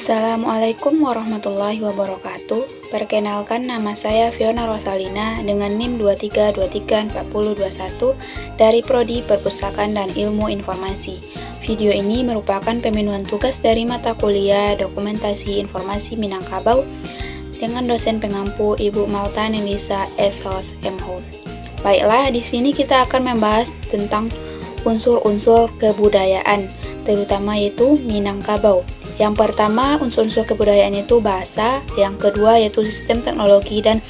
Assalamualaikum warahmatullahi wabarakatuh. Perkenalkan, nama saya Fiona Rosalina dengan NIM 23234021 dari Prodi Perpustakaan dan Ilmu Informasi. Video ini merupakan pemenuhan tugas dari mata kuliah Dokumentasi Informasi Minangkabau dengan dosen pengampu Ibu Malta Nelisa S. Hos M. Hol. Baiklah, di sini kita akan membahas tentang unsur-unsur kebudayaan, terutama yaitu Minangkabau. Yang pertama, unsur-unsur kebudayaan itu bahasa, yang kedua yaitu sistem teknologi dan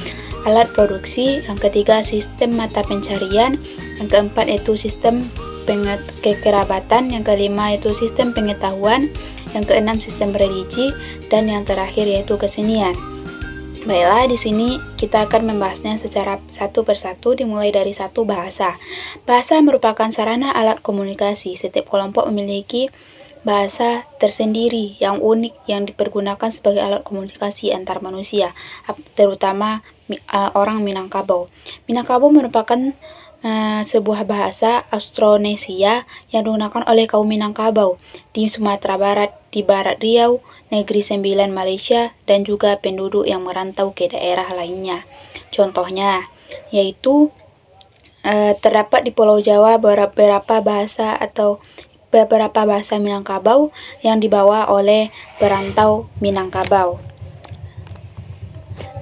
alat produksi, yang ketiga sistem mata pencarian, yang keempat yaitu sistem kekerabatan, yang kelima yaitu sistem pengetahuan, yang keenam sistem religi, dan yang terakhir yaitu kesenian. Baiklah, di sini kita akan membahasnya secara satu persatu, dimulai dari satu bahasa. Bahasa merupakan sarana alat komunikasi. Setiap kelompok memiliki bahasa tersendiri yang unik yang dipergunakan sebagai alat komunikasi antar manusia, terutama orang Minangkabau. Minangkabau merupakan sebuah bahasa Austronesia yang digunakan oleh kaum Minangkabau di Sumatera Barat, di Barat Riau, Negeri Sembilan Malaysia, dan juga penduduk yang merantau ke daerah lainnya. Contohnya yaitu terdapat di Pulau Jawa beberapa bahasa Minangkabau yang dibawa oleh perantau Minangkabau.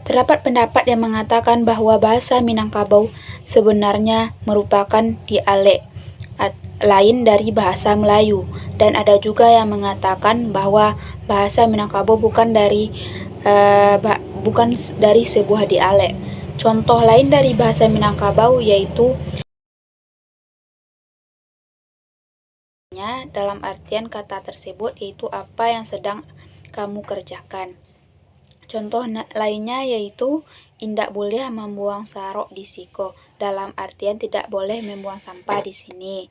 Terdapat pendapat yang mengatakan bahwa bahasa Minangkabau sebenarnya merupakan dialek lain dari bahasa Melayu, dan ada juga yang mengatakan bahwa bahasa Minangkabau bukan dari sebuah dialek. Contoh lain dari bahasa Minangkabau yaitu dalam artian kata tersebut yaitu apa yang sedang kamu kerjakan. Contoh lainnya yaitu indak boleh membuang sarok di siko, dalam artian tidak boleh membuang sampah di sini.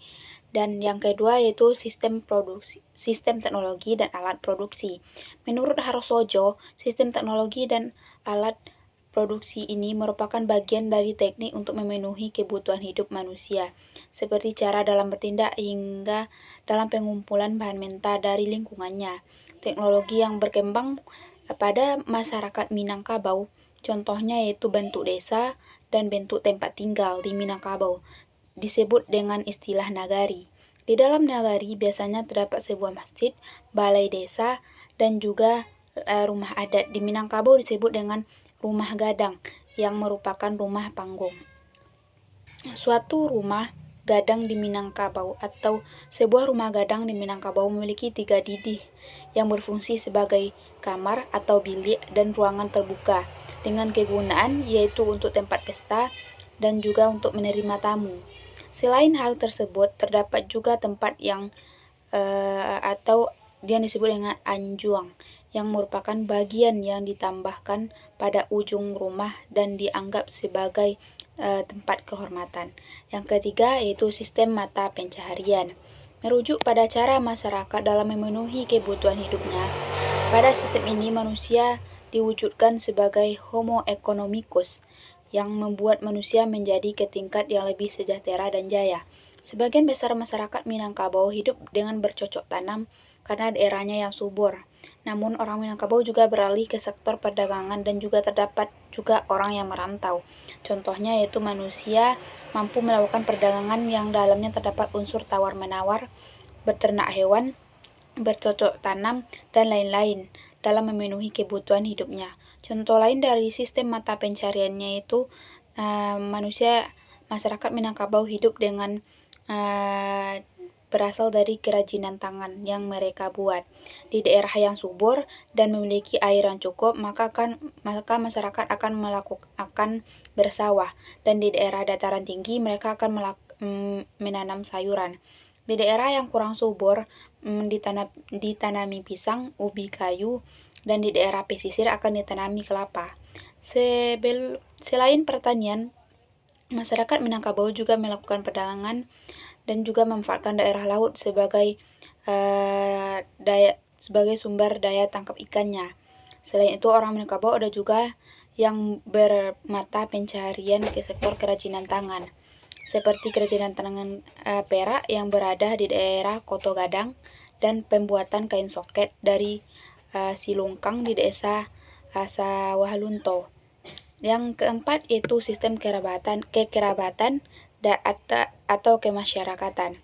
Dan yang kedua yaitu sistem teknologi dan alat produksi. Menurut Harsojo, sistem teknologi dan alat produksi ini merupakan bagian dari teknik untuk memenuhi kebutuhan hidup manusia, seperti cara dalam bertindak hingga dalam pengumpulan bahan mentah dari lingkungannya. Teknologi yang berkembang pada masyarakat Minangkabau, contohnya yaitu bentuk desa dan bentuk tempat tinggal di Minangkabau, disebut dengan istilah nagari. Di dalam nagari biasanya terdapat sebuah masjid, balai desa, dan juga rumah adat. Di Minangkabau disebut dengan rumah gadang, yang merupakan rumah panggung. Suatu rumah gadang di Minangkabau atau sebuah rumah gadang di Minangkabau memiliki 3 didih yang berfungsi sebagai kamar atau bilik dan ruangan terbuka dengan kegunaan yaitu untuk tempat pesta dan juga untuk menerima tamu. Selain hal tersebut, terdapat juga tempat yang disebut dengan anjuang, yang merupakan bagian yang ditambahkan pada ujung rumah dan dianggap sebagai tempat kehormatan. Yang ketiga yaitu sistem mata pencaharian. Merujuk pada cara masyarakat dalam memenuhi kebutuhan hidupnya. Pada sistem ini manusia diwujudkan sebagai homo economicus yang membuat manusia menjadi ke tingkat yang lebih sejahtera dan jaya. Sebagian besar masyarakat Minangkabau hidup dengan bercocok tanam karena daerahnya yang subur. Namun orang Minangkabau juga beralih ke sektor perdagangan dan juga terdapat juga orang yang merantau. Contohnya yaitu manusia mampu melakukan perdagangan yang dalamnya terdapat unsur tawar-menawar, beternak hewan, bercocok tanam, dan lain-lain dalam memenuhi kebutuhan hidupnya. Contoh lain dari sistem mata pencariannya itu masyarakat Minangkabau hidup dengan berasal dari kerajinan tangan yang mereka buat. Di daerah yang subur dan memiliki air yang cukup, maka masyarakat akan bersawah, dan di daerah dataran tinggi mereka akan menanam sayuran. Di daerah yang kurang subur ditanami pisang, ubi kayu, dan di daerah pesisir akan ditanami kelapa. Selain pertanian, masyarakat Minangkabau juga melakukan perdagangan dan juga memanfaatkan daerah laut sebagai sumber daya tangkap ikannya. Selain itu, orang Minangkabau ada juga yang bermata pencaharian ke sektor kerajinan tangan, seperti kerajinan tangan perak yang berada di daerah Koto Gadang dan pembuatan kain soket dari Silungkang di desa Sawah-Lunto. Yang keempat yaitu sistem kekerabatan atau kemasyarakatan.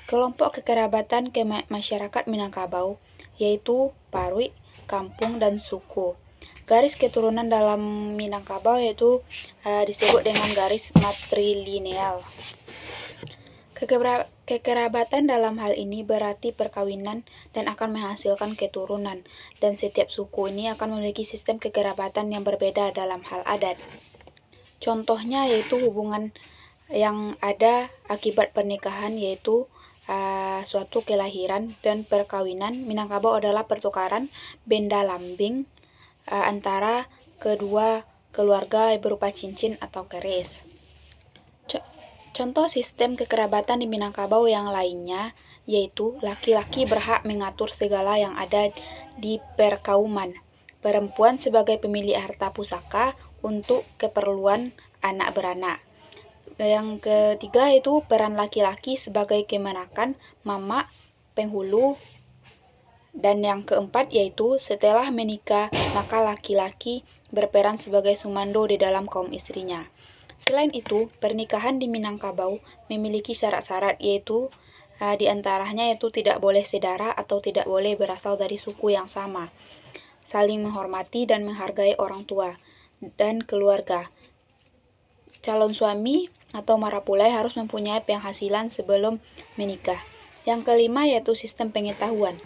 Kelompok kekerabatan masyarakat Minangkabau yaitu Parwi, kampung, dan suku. Garis keturunan dalam Minangkabau yaitu disebut dengan garis matrilineal. Kekerabatan dalam hal ini berarti perkawinan dan akan menghasilkan keturunan, dan setiap suku ini akan memiliki sistem kekerabatan yang berbeda dalam hal adat. Contohnya yaitu hubungan yang ada akibat pernikahan yaitu suatu kelahiran dan perkawinan. Minangkabau adalah pertukaran benda lambing antara kedua keluarga berupa cincin atau keris. Contoh sistem kekerabatan di Minangkabau yang lainnya yaitu laki-laki berhak mengatur segala yang ada di perkauman. Perempuan sebagai pemilik harta pusaka untuk keperluan anak beranak. Yang ketiga itu peran laki-laki sebagai kemenakan, mama, penghulu. Dan yang keempat yaitu setelah menikah maka laki-laki berperan sebagai sumando di dalam kaum istrinya. Selain itu, pernikahan di Minangkabau memiliki syarat-syarat yaitu diantaranya yaitu tidak boleh sedara atau tidak boleh berasal dari suku yang sama, saling menghormati dan menghargai orang tua dan keluarga. Calon suami atau marapulai harus mempunyai penghasilan sebelum menikah. Yang kelima yaitu sistem pengetahuan.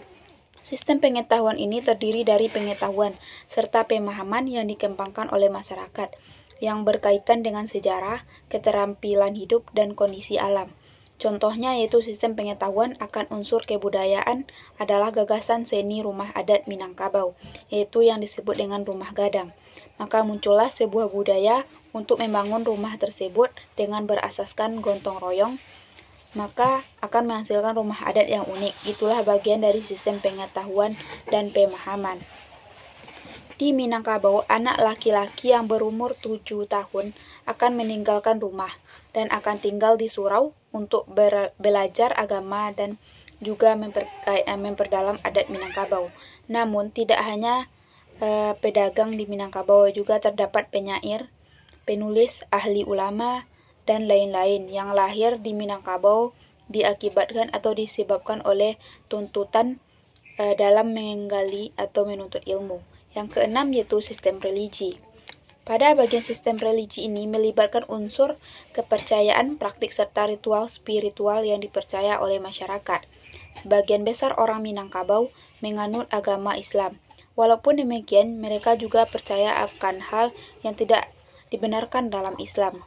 Sistem pengetahuan ini terdiri dari pengetahuan serta pemahaman yang dikembangkan oleh masyarakat yang berkaitan dengan sejarah, keterampilan hidup, dan kondisi alam. Contohnya yaitu sistem pengetahuan akan unsur kebudayaan adalah gagasan seni rumah adat Minangkabau, yaitu yang disebut dengan rumah gadang. Maka muncullah sebuah budaya untuk membangun rumah tersebut dengan berasaskan gotong royong, maka akan menghasilkan rumah adat yang unik. Itulah bagian dari sistem pengetahuan dan pemahaman. Di Minangkabau, anak laki-laki yang berumur 7 tahun akan meninggalkan rumah dan akan tinggal di surau untuk belajar agama dan juga memperdalam adat Minangkabau. Namun, tidak hanya pedagang di Minangkabau, juga terdapat penyair, penulis, ahli ulama, dan lain-lain yang lahir di Minangkabau diakibatkan atau disebabkan oleh tuntutan dalam menggali atau menuntut ilmu. Yang keenam yaitu sistem religi. Pada bagian sistem religi ini melibatkan unsur kepercayaan, praktik, serta ritual spiritual yang dipercaya oleh masyarakat. Sebagian besar orang Minangkabau menganut agama Islam. Walaupun demikian, mereka juga percaya akan hal yang tidak dibenarkan dalam Islam,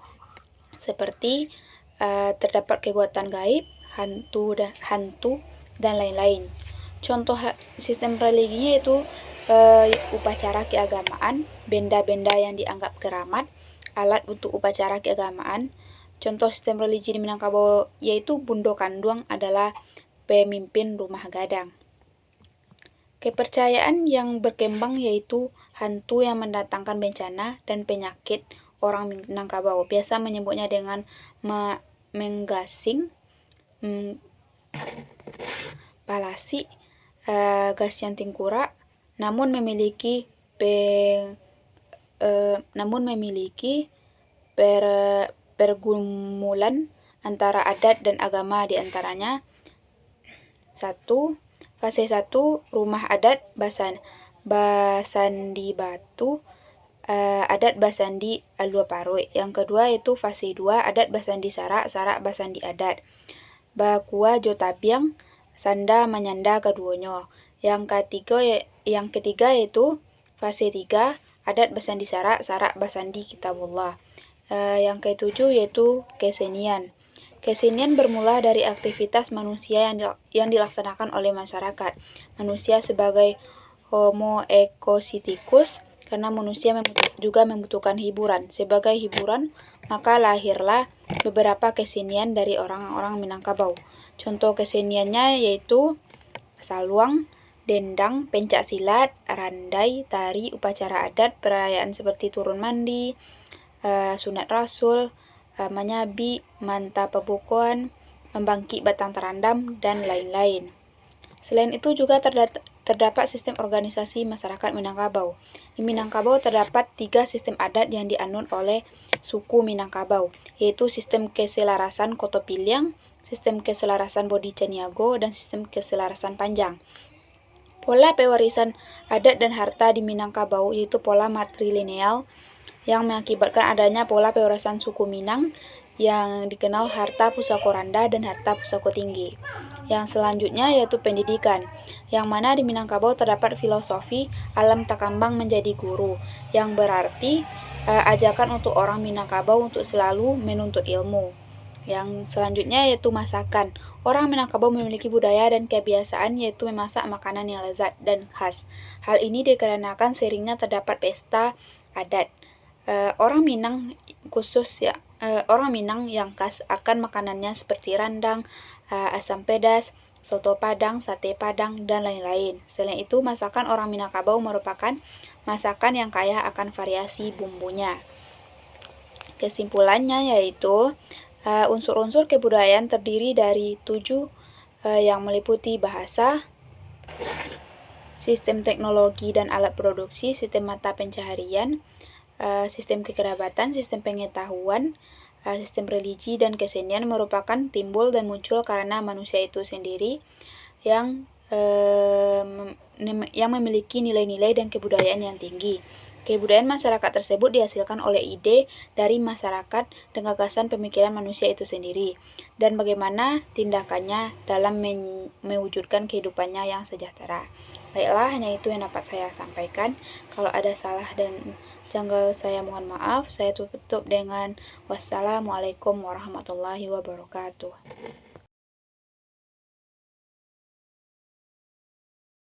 seperti terdapat kekuatan gaib, hantu, dan lain-lain. Contoh sistem religinya yaitu upacara keagamaan, benda-benda yang dianggap keramat, alat untuk upacara keagamaan. Contoh sistem religi di Minangkabau yaitu Bundo Kanduang adalah pemimpin rumah gadang. Kepercayaan yang berkembang yaitu hantu yang mendatangkan bencana dan penyakit orang Minangkabau. Biasa menyebutnya dengan menggasing, palasi, gasing tingkura, namun memiliki pergumulan antara adat dan agama, diantaranya 1. Fase 1 rumah adat Basandi Batu, adat Basandi Alua Paroi. Yang kedua yaitu fase 2 adat Basandi Sarak Basandi adat. Bakua Jotabiang Sanda Manyanda keduanya. Yang ketiga yaitu fase 3 adat Basandi Sarak Basandi Kitabullah. Yang ketujuh yaitu kesenian. Kesenian bermula dari aktivitas manusia yang dilaksanakan oleh masyarakat. Manusia sebagai Homo ecosyticus, karena manusia juga membutuhkan hiburan. Sebagai hiburan, maka lahirlah beberapa kesenian dari orang-orang Minangkabau. Contoh keseniannya yaitu saluang, dendang, pencak silat, randai, tari, upacara adat, perayaan seperti turun mandi, sunat rasul, menyabi, manta pebukuan, membangkit batang terandam, dan lain-lain. Selain itu juga terdapat sistem organisasi masyarakat Minangkabau. Di Minangkabau terdapat 3 sistem adat yang dianut oleh suku Minangkabau, yaitu sistem keselarasan Kotopiliang, sistem keselarasan Bodi Caniago, dan sistem keselarasan Panjang. Pola pewarisan adat dan harta di Minangkabau yaitu pola matrilineal yang mengakibatkan adanya pola pewarisan suku Minang yang dikenal harta pusako rendah dan harta pusako tinggi. Yang selanjutnya yaitu pendidikan, yang mana di Minangkabau terdapat filosofi alam takambang menjadi guru, yang berarti ajakan untuk orang Minangkabau untuk selalu menuntut ilmu. Yang selanjutnya yaitu masakan. Orang Minangkabau memiliki budaya dan kebiasaan yaitu memasak makanan yang lezat dan khas. Hal ini dikarenakan seringnya terdapat pesta adat. Orang Minang orang Minang yang khas akan makanannya seperti rendang, asam pedas, soto Padang, sate Padang, dan lain-lain. Selain itu, masakan orang Minangkabau merupakan masakan yang kaya akan variasi bumbunya. Kesimpulannya yaitu unsur-unsur kebudayaan terdiri dari 7 yang meliputi bahasa, sistem teknologi dan alat produksi, sistem mata pencaharian, sistem kekerabatan, sistem pengetahuan, sistem religi dan kesenian merupakan timbul dan muncul karena manusia itu sendiri yang memiliki nilai-nilai dan kebudayaan yang tinggi. Kebudayaan masyarakat tersebut dihasilkan oleh ide dari masyarakat dan gagasan pemikiran manusia itu sendiri, dan bagaimana tindakannya dalam mewujudkan kehidupannya yang sejahtera. Baiklah, hanya itu yang dapat saya sampaikan. Kalau ada salah dan janggal saya mohon maaf. Saya tutup dengan wassalamualaikum warahmatullahi wabarakatuh.